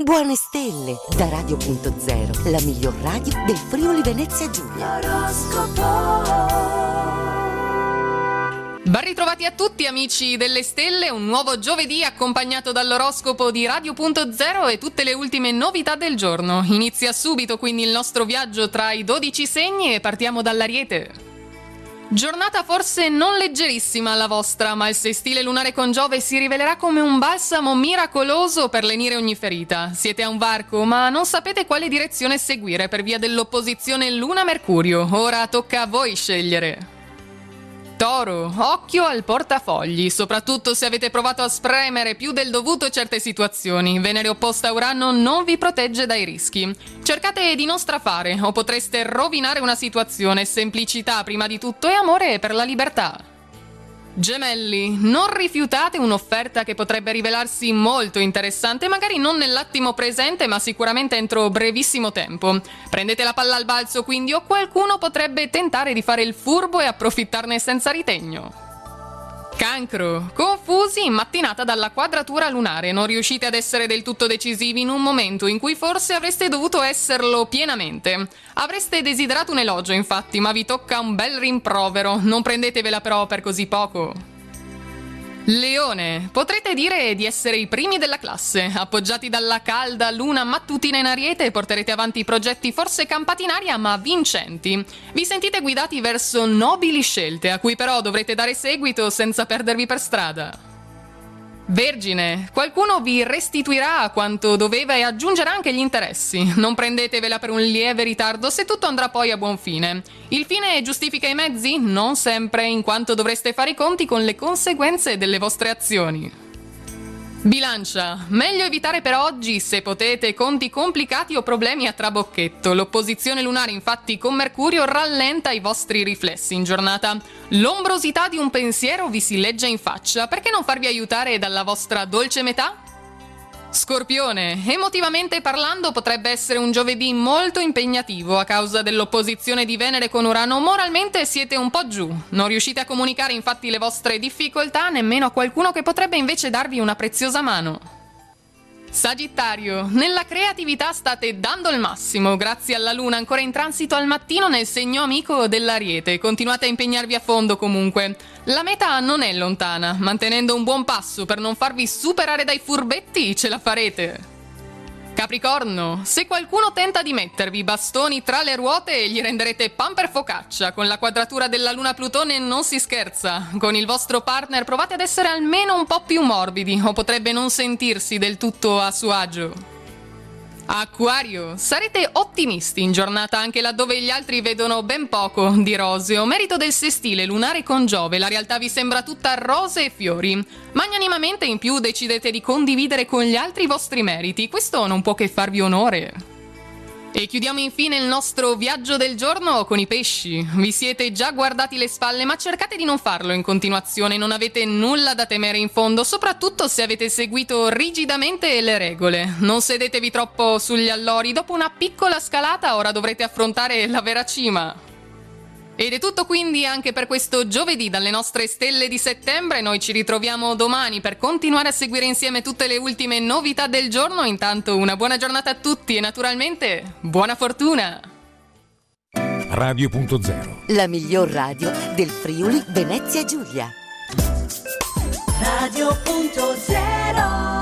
Buone stelle da Radio.0, la miglior radio del Friuli Venezia Giulia. Ben ritrovati a tutti amici delle stelle, un nuovo giovedì accompagnato dall'oroscopo di Radio.0 e tutte le ultime novità del giorno. Inizia subito quindi il nostro viaggio tra i 12 segni e partiamo dall'Ariete. Giornata forse non leggerissima la vostra, ma il sestile lunare con Giove si rivelerà come un balsamo miracoloso per lenire ogni ferita. Siete a un varco, ma non sapete quale direzione seguire per via dell'opposizione Luna-Mercurio. Ora tocca a voi scegliere. Toro, occhio al portafogli, soprattutto se avete provato a spremere più del dovuto certe situazioni. Venere opposta a Urano non vi protegge dai rischi. Cercate di non strafare o potreste rovinare una situazione. Semplicità prima di tutto e amore per la libertà. Gemelli, non rifiutate un'offerta che potrebbe rivelarsi molto interessante, magari non nell'attimo presente, ma sicuramente entro brevissimo tempo. Prendete la palla al balzo quindi, o qualcuno potrebbe tentare di fare il furbo e approfittarne senza ritegno. Cancro, confusi in mattinata dalla quadratura lunare, non riuscite ad essere del tutto decisivi in un momento in cui forse avreste dovuto esserlo pienamente. Avreste desiderato un elogio infatti, ma vi tocca un bel rimprovero, non prendetevela però per così poco. Leone, potrete dire di essere i primi della classe, appoggiati dalla calda luna mattutina in Ariete porterete avanti progetti forse campati in aria ma vincenti. Vi sentite guidati verso nobili scelte a cui però dovrete dare seguito senza perdervi per strada. Vergine, qualcuno vi restituirà quanto doveva e aggiungerà anche gli interessi. Non prendetevela per un lieve ritardo se tutto andrà poi a buon fine. Il fine giustifica i mezzi? Non sempre, in quanto dovreste fare i conti con le conseguenze delle vostre azioni. Bilancia, meglio evitare per oggi, se potete, conti complicati o problemi a trabocchetto. L'opposizione lunare infatti con Mercurio rallenta i vostri riflessi in giornata. L'ombrosità di un pensiero vi si legge in faccia, perché non farvi aiutare dalla vostra dolce metà? Scorpione, emotivamente parlando potrebbe essere un giovedì molto impegnativo a causa dell'opposizione di Venere con Urano. Moralmente siete un po' giù, non riuscite a comunicare infatti le vostre difficoltà nemmeno a qualcuno che potrebbe invece darvi una preziosa mano. Sagittario, nella creatività state dando il massimo grazie alla luna ancora in transito al mattino nel segno amico dell'Ariete. Continuate a impegnarvi a fondo comunque. La meta non è lontana, mantenendo un buon passo per non farvi superare dai furbetti ce la farete. Capricorno, se qualcuno tenta di mettervi bastoni tra le ruote gli renderete pan per focaccia. Con la quadratura della luna Plutone non si scherza. Con il vostro partner provate ad essere almeno un po' più morbidi o potrebbe non sentirsi del tutto a suo agio. Acquario, sarete ottimisti in giornata anche laddove gli altri vedono ben poco di roseo. Merito del sestile lunare con Giove, la realtà vi sembra tutta rose e fiori. Magnanimamente in più decidete di condividere con gli altri i vostri meriti, questo non può che farvi onore. E chiudiamo infine il nostro viaggio del giorno con i pesci. Vi siete già guardati le spalle, ma cercate di non farlo in continuazione, non avete nulla da temere in fondo, soprattutto se avete seguito rigidamente le regole. Non sedetevi troppo sugli allori, dopo una piccola scalata ora dovrete affrontare la vera cima. Ed è tutto quindi anche per questo giovedì dalle nostre stelle di settembre. Noi ci ritroviamo domani per continuare a seguire insieme tutte le ultime novità del giorno. Intanto una buona giornata a tutti e naturalmente buona fortuna! Radio.0, La miglior radio del Friuli Venezia Giulia. Radio.0